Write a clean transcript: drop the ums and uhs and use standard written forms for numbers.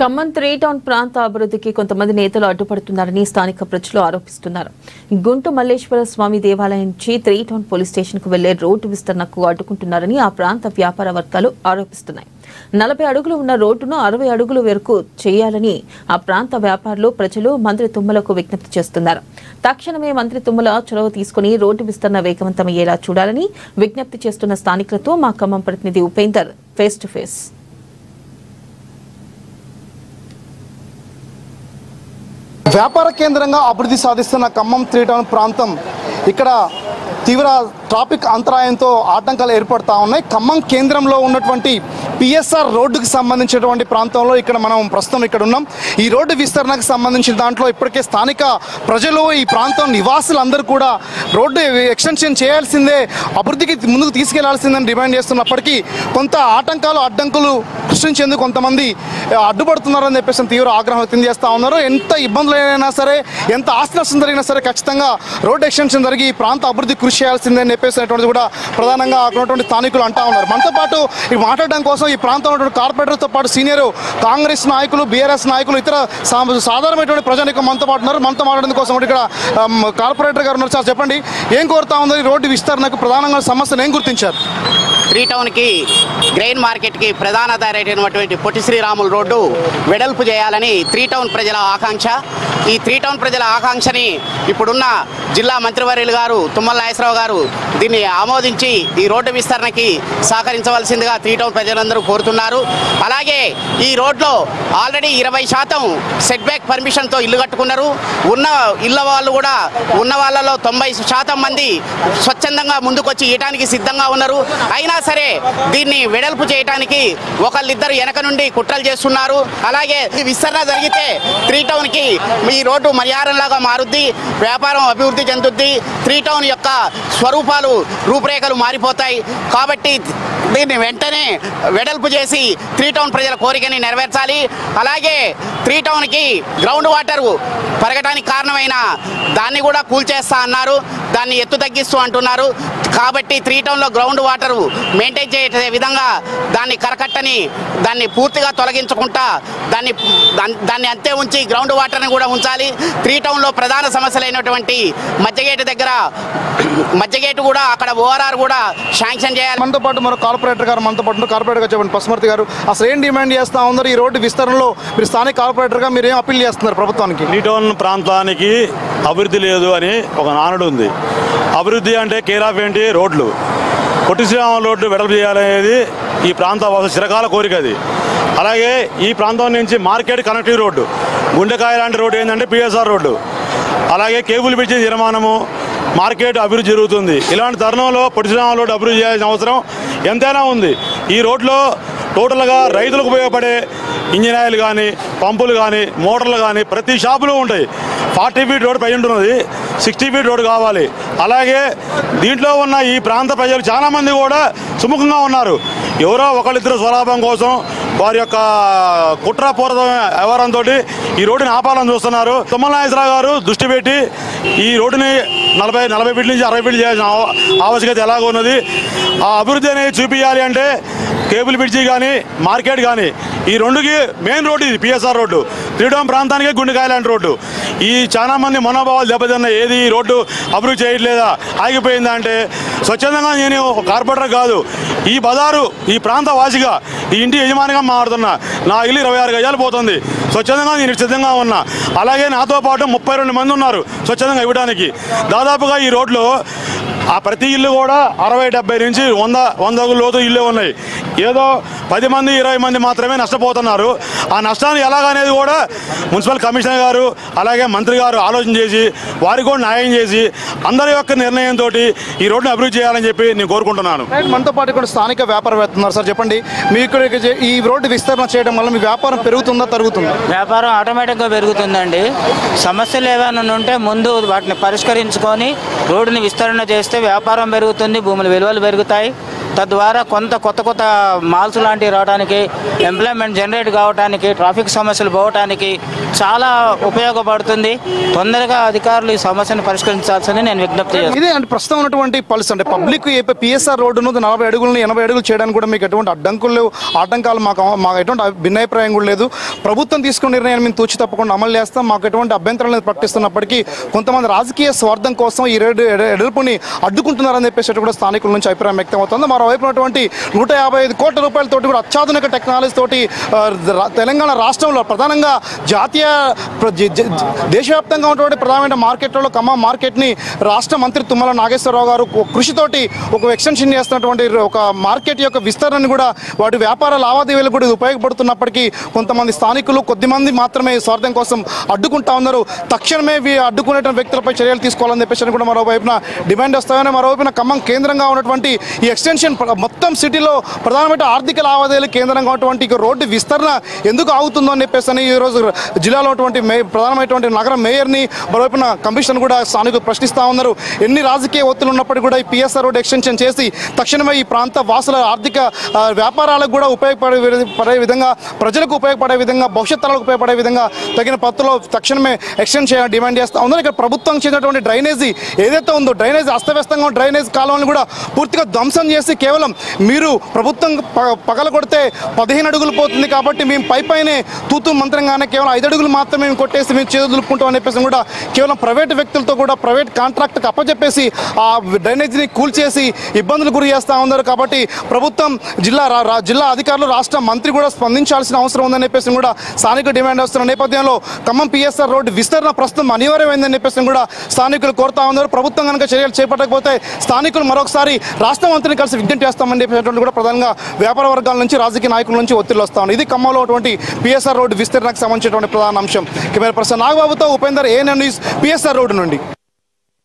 Khammam 3 town ప్రాంత అభివృద్ధికి కొంతమంది నేతలు అడ్డుపడుతున్నారని స్థానిక ప్రజలు ఆరోపిస్తున్నారు. గుంటు మల్లేశ్వర స్వామి దేవాలయం నుంచి 3 టౌన్ పోలీస్ స్టేషన్ కు వెళ్లే రోడ్డు విస్తరణకు అడ్డుకుంటున్నారని ఆ ప్రాంత వ్యాపార వర్గాలు ఆరోపిస్తున్నాయి. 40 అడుగులు ఉన్న రోడ్డును 60 అడుగుల వరకు చేయాలని ఆ ప్రాంత వ్యాపారులు ప్రజలు మంత్రి తుమ్మలకు విజ్ఞప్తి చేస్తున్నారు. తక్షణమే మంత్రి తుమ్మల చొరవ తీసుకుని రోడ్డు విస్తరణ వేగవంతమయ్యేలా చూడాలని విజ్ఞప్తి చేస్తున్న స్థానికులతో మా ఖమ్మం ప్రతినిధి ఉపేందర్ ఫేస్ టు ఫేస్. వ్యాపార కేంద్రంగా అభివృద్ధి సాధిస్తున్న ఖమ్మం 3 టౌన్ ప్రాంతం ఇక్కడ తీవ్ర ట్రాఫిక్ అంతరాయంతో ఆటంకాలు ఏర్పడతా ఉన్నాయి. ఖమ్మం కేంద్రంలో ఉన్నటువంటి పిఎస్ఆర్ రోడ్డుకి సంబంధించినటువంటి ప్రాంతంలో ఇక్కడ మనం ప్రస్తుతం ఇక్కడ ఉన్నాం. ఈ రోడ్డు విస్తరణకు సంబంధించిన దాంట్లో ఇప్పటికే స్థానిక ప్రజలు ఈ ప్రాంతం నివాసులందరూ కూడా రోడ్డు ఎక్స్టెన్షన్ చేయాల్సిందే, అభివృద్ధికి ముందుకు తీసుకెళ్లాల్సిందని డిమాండ్ చేస్తున్నప్పటికీ కొంత ఆటంకాలు అడ్డంకులు సృష్టించేందుకు కొంతమంది అడ్డుపడుతున్నారని చెప్పేసి తీవ్ర ఆగ్రహం వ్యక్తం చేస్తూ ఉన్నారు. ఎంత ఇబ్బందులైనా సరే, ఎంత ఆస్తి నష్టం జరిగినా సరే ఖచ్చితంగా రోడ్డు ఎక్స్టెన్షన్ జరిగి ఈ ప్రాంత అభివృద్ధి కృషి చేయాల్సిందని చెప్పేసినటువంటిది కూడా ప్రధానంగా అక్కడున్నటువంటి స్థానికులు అంటా ఉన్నారు. మనతో పాటు మాట్లాడడం కోసం ఈ ప్రాంతంలో ఉన్నటువంటి కార్పొరేటర్తో పాటు సీనియర్ కాంగ్రెస్ నాయకులు, బీఆర్ఎస్ నాయకులు, ఇతర సాధారణమైనటువంటి ప్రజానికం మనతో పాటు ఉన్నారు. మనతో మాట్లాడడం కోసం ఇక్కడ కార్పొరేటర్ గారు ఉన్నారు. సార్ చెప్పండి, ఏం కోరుతా ఉన్నారు? ఈ రోడ్డు విస్తరణకు ప్రధానంగా సమస్యలు ఏం గుర్తించారు? 3 టౌన్కి గ్రెయిన్ మార్కెట్కి ప్రధాన దారి అయినటువంటి పొట్టి శ్రీరాములు రోడ్డు వెడల్పు చేయాలని 3 టౌన్ ప్రజల ఆకాంక్ష. ఈ 3 టౌన్ ప్రజల ఆకాంక్షని ఇప్పుడున్న జిల్లా మంత్రివర్యులు గారు తుమ్మల నాగేశ్వరరావు గారు దీన్ని ఆమోదించి ఈ రోడ్డు విస్తరణకి సహకరించవలసిందిగా 3 టౌన్ ప్రజలందరూ కోరుతున్నారు. అలాగే ఈ రోడ్లో ఆల్రెడీ 20% సెట్ బ్యాక్ పర్మిషన్తో ఇల్లు కట్టుకున్నారు. ఉన్న ఇళ్ళ వాళ్ళు కూడా ఉన్న వాళ్ళలో 90% మంది స్వచ్ఛందంగా ముందుకొచ్చి ఇయటానికి సిద్ధంగా ఉన్నారు. అయినా సరే దీన్ని వెడల్పు చేయడానికి ఒకళ్ళిద్దరు వెనక నుండి కుట్రలు చేస్తున్నారు. అలాగే విస్తరణ జరిగితే 3 టౌన్కి ఈ రోడ్డు మర్యాదలాగా మారుద్ది, వ్యాపారం అభివృద్ధి చెందుద్ది, 3 టౌన్ యొక్క స్వరూపాలు రూపురేఖలు మారిపోతాయి. కాబట్టి దీన్ని వెంటనే వెడల్పు చేసి 3 టౌన్ ప్రజల కోరికని నెరవేర్చాలి. అలాగే 3 టౌన్కి గ్రౌండ్ వాటర్ పెరగడానికి కారణమైన దాన్ని కూడా కూల్చేస్తా అన్నారు, దాన్ని ఎత్తు తగ్గిస్తూ అంటున్నారు. కాబట్టి 3 టౌన్లో గ్రౌండ్ వాటర్ మెయింటైన్ చేసే విధంగా దాన్ని కరకట్టని దాన్ని పూర్తిగా తొలగించకుండా దాన్ని అంతే ఉంచి గ్రౌండ్ వాటర్ని కూడా ఉంచాలి. 3 టౌన్లో ప్రధాన సమస్యలైనటువంటి మధ్యగేటు దగ్గర మధ్యగేటు కూడా అక్కడ ఓఆర్ఆర్ కూడా శాంక్షన్ చేయాలి. మనతో పాటు మరో కార్పొరేటర్ గారు మనతో పాటు కార్పొరేటర్ గారు చెప్పండి, పసుమర్తి గారు, అసలు ఏం డిమాండ్ చేస్తా ఉన్నారు? ఈ రోడ్డు విస్తరణలో మీరు స్థానిక కార్పొరేటర్గా మీరు ఏం అప్పీల్ చేస్తున్నారు ప్రభుత్వానికి? 3 టౌన్ ప్రాంతానికి అభివృద్ధి లేదు అని ఒక నానుడు ఉంది. అభివృద్ధి అంటే కేర్ ఆఫ్ ఏంటి? రోడ్లు. పొట్టి శ్రీరాములు రోడ్డు వెడల్పు చేయాలనేది ఈ ప్రాంత చిరకాల కోరిక అది. అలాగే ఈ ప్రాంతం నుంచి మార్కెట్ కనెక్టివ్ రోడ్డు, గుండెకాయ లాంటి రోడ్డు ఏంటంటే పిఎస్ఆర్ రోడ్డు. అలాగే కేబుల్ బ్రిడ్జి నిర్మాణము, మార్కెట్ అభివృద్ధి జరుగుతుంది. ఇలాంటి తరుణంలో పొట్టి శ్రీరాములు రోడ్డు అభివృద్ధి చేయాల్సిన అవసరం ఎంతైనా ఉంది. ఈ రోడ్లో టోటల్గా రైతులకు ఉపయోగపడే ఇంజిన్ ఆయిల్ కానీ, పంపులు కానీ, మోటార్లు కానీ ప్రతి షాపులో ఉంటాయి. 40 ఫీట్ రోడ్డు పై ఉంటున్నది, 60 ఫీట్ రోడ్డు కావాలి. అలాగే దీంట్లో ఉన్న ఈ ప్రాంత ప్రజలు చాలామంది కూడా సుముఖంగా ఉన్నారు. ఎవరో ఒకళ్ళిద్దరు స్వలాభం కోసం వారి యొక్క కుట్రపూరిత వ్యవహారంతో ఈ రోడ్డుని ఆపాలని చూస్తున్నారు. తుమ్మల నాగేశ్వరరావు గారు దృష్టి పెట్టి ఈ రోడ్డుని 40 ఫీట్ల నుంచి 60 ఫీట్లు చేయాల్సిన ఆవశ్యకత ఎలాగ ఉన్నది. ఆ అభివృద్ధి అనేది చూపించాలి అంటే కేబుల్ బ్రిడ్జి కానీ, మార్కెట్ కానీ, ఈ రెండుకి మెయిన్ రోడ్డు ఇది పిఎస్ఆర్ రోడ్డు. 3 టౌన్ ప్రాంతానికి గుండెకాయ లాంటి రోడ్డు. ఈ చాలా మంది మనోభావాలు దెబ్బతిన్న ఏది ఈ రోడ్డు అభివృద్ధి చేయట్లేదా, ఆగిపోయిందా అంటే స్వచ్ఛందంగా నేను కార్పొరేటర్ కాదు, ఈ బజారు ఈ ప్రాంత వాసిగా ఈ ఇంటి యజమానిగా మారుతున్నా. నా ఇల్లు 26 గజాలు పోతుంది. స్వచ్ఛందంగా నేను సిద్ధంగా ఉన్నా. అలాగే నాతో పాటు 32 మంది ఉన్నారు స్వచ్ఛందంగా ఇవ్వడానికి. దాదాపుగా ఈ రోడ్లో ఆ ప్రతి ఇల్లు కూడా 60-70 నుంచి 100 లోతు ఇల్లు ఉన్నాయి. ఏదో 10 మంది 20 మంది మాత్రమే నష్టపోతున్నారు. ఆ నష్టాన్ని ఎలాగనేది కూడా మున్సిపల్ కమిషనర్ గారు అలాగే మంత్రి గారు ఆలోచన చేసి వారికి కూడా న్యాయం చేసి అందరి యొక్క నిర్ణయంతో ఈ రోడ్డును అభివృద్ధి చేయాలని చెప్పి నేను కోరుకుంటున్నాను. మనతో పాటు ఇక్కడ స్థానిక వ్యాపారవేత్త ఉన్నారు. సార్ చెప్పండి, మీకు ఈ రోడ్డు విస్తరణ చేయడం వల్ల మీ వ్యాపారం పెరుగుతుందా తరుగుతుందా? వ్యాపారం ఆటోమేటిక్గా పెరుగుతుందండి. సమస్యలు ఏమైనా ఉంటే ముందు వాటిని పరిష్కరించుకొని రోడ్డుని విస్తరణ చేస్తే వ్యాపారం పెరుగుతుంది, భూముల విలువలు పెరుగుతాయి. తద్వారా కొత్త మాల్స్ లాంటివి రావడానికి, ఎంప్లాయ్మెంట్ జనరేట్ కావడానికి, ట్రాఫిక్ సమస్యలు పోవడానికి చాలా ఉపయోగపడుతుంది. తొందరగా అధికారులు ఈ సమస్యను పరిష్కరించాల్సింది నేను విజ్ఞప్తి చేస్తాను. ఇదే అంటే ప్రస్తుతం ఉన్నటువంటి పల్స్ అంటే పబ్లిక్ పిఎస్ఆర్ రోడ్డును 40 అడుగులను 80 అడుగులు చేయడానికి కూడా మీకు ఎటువంటి అడ్డంకులు లేవు, ఆటంకాలు మాకు ఎటువంటి భిన్నాభిప్రాయం కూడా లేదు. ప్రభుత్వం తీసుకున్న నిర్ణయాన్ని మేము తూచి తప్పకుండా అమలు చేస్తాం. మాకు ఎటువంటి అభ్యంతరాలు ప్రకటిస్తున్నప్పటికీ కొంతమంది రాజకీయ స్వార్థం కోసం ఈ ఎడుపుని అడ్డుకుంటున్నారని చెప్పేసి కూడా స్థానికుల నుంచి అభిప్రాయం వ్యక్తం అవుతుంది. మరోవైపు ఉన్నటువంటి 155 కోట్ల రూపాయలతోటి కూడా అత్యాధునిక టెక్నాలజీ తోటి తెలంగాణ రాష్ట్రంలో ప్రధానంగా దేశవ్యాప్తంగా ఉన్నటువంటి ప్రధానమైన మార్కెట్లలో ఖమ్మం మార్కెట్ని రాష్ట్ర మంత్రి తుమ్మల నాగేశ్వరరావు గారు కృషితోటి ఒక ఎక్స్టెన్షన్ చేస్తున్నటువంటి ఒక మార్కెట్ యొక్క విస్తరణని కూడా వాటి వ్యాపార లావాదేవీలు కూడా ఉపయోగపడుతున్నప్పటికీ కొంతమంది స్థానికులు కొద్దిమంది మాత్రమే స్వార్థం కోసం అడ్డుకుంటా ఉన్నారు. తక్షణమే అడ్డుకునే వ్యక్తులపై చర్యలు తీసుకోవాలని చెప్పేసి కూడా మరోవైపున డిమాండ్ వస్తాయని, మరోవైపున ఖమ్మం కేంద్రంగా ఉన్నటువంటి ఈ ఎక్స్టెన్షన్ మొత్తం సిటీలో ప్రధానమైన ఆర్థిక లావాదేవీలు కేంద్రంగా ఉన్నటువంటి రోడ్డు విస్తరణ ఎందుకు ఆగుతుందో అని చెప్పేసి ఈరోజు జిల్లాలో ఉన్నటువంటి ప్రధానమైనటువంటి నగర మేయర్ని మరోవైపున కమిషన్ కూడా స్థానికులు ప్రశ్నిస్తూ ఉన్నారు. ఎన్ని రాజకీయ ఒత్తులు ఉన్నప్పటికీ కూడా ఈ పిఎస్ఆర్ రోడ్ ఎక్స్టెన్షన్ చేసి తక్షణమే ఈ ప్రాంత వాసుల ఆర్థిక వ్యాపారాలకు కూడా ఉపయోగపడే విధంగా, ప్రజలకు ఉపయోగపడే విధంగా, భవిష్యత్ తరాలకు ఉపయోగపడే విధంగా తగిన పద్ధతిలో తక్షణమే ఎక్స్టెండ్ చేయాలని డిమాండ్ చేస్తూ ఉన్నారు. ఇక్కడ ప్రభుత్వం చేసినటువంటి డ్రైనేజీ ఏదైతే ఉందో, డ్రైనేజ్ అస్తవ్యస్తంగా డ్రైనేజ్ కాలువలను కూడా పూర్తిగా ధ్వంసం చేసి కేవలం మీరు ప్రభుత్వం పగల కొడితే 15 అడుగులు పోతుంది కాబట్టి మేము పైనే తూతూ మంత్రంగానే కేవలం 5 అడుగులు మాత్రమే మేము కొట్టేసి మేము చేతులు దులుపుకుంటాం అని చెప్పేసి కూడా కేవలం ప్రైవేట్ వ్యక్తులతో కూడా ప్రైవేట్ కాంట్రాక్ట్కి అప్పచెప్పేసి ఆ డ్రైనేజీని కూల్చేసి ఇబ్బందులు గురి చేస్తూ ఉన్నారు. కాబట్టి ప్రభుత్వం జిల్లా అధికారులు, రాష్ట్ర మంత్రి కూడా స్పందించాల్సిన అవసరం ఉందని చెప్పేసి కూడా స్థానికులు డిమాండ్ వస్తున్న నేపథ్యంలో ఖమ్మం పిఎస్ఆర్ రోడ్డు విస్తరణ ప్రస్తుతం అనివార్యమైందని చెప్పేసి కూడా స్థానికులు కోరుతా ఉన్నారు. ప్రభుత్వం కనుక చర్యలు చేపట్టకపోతే స్థానికులు మరొకసారి రాష్ట్ర మంత్రిని కలిసి విజ్ఞప్తి చేస్తామని చెప్పేటువంటి కూడా ప్రధానంగా వ్యాపార వర్గాల నుంచి, రాజకీయ నాయకుల నుంచి ఒత్తిళ్లు వస్తా ఉన్నాయి. ఇది ఖమ్మంలో ఉన్నటువంటి పిఎస్ఆర్ రోడ్డు విస్తరణకు సంబంధించినటువంటి ప్రధాన అంశం. కెమెరా పర్సన్ నాగబాబుతో Upender, ANN news, PSR road నుండి.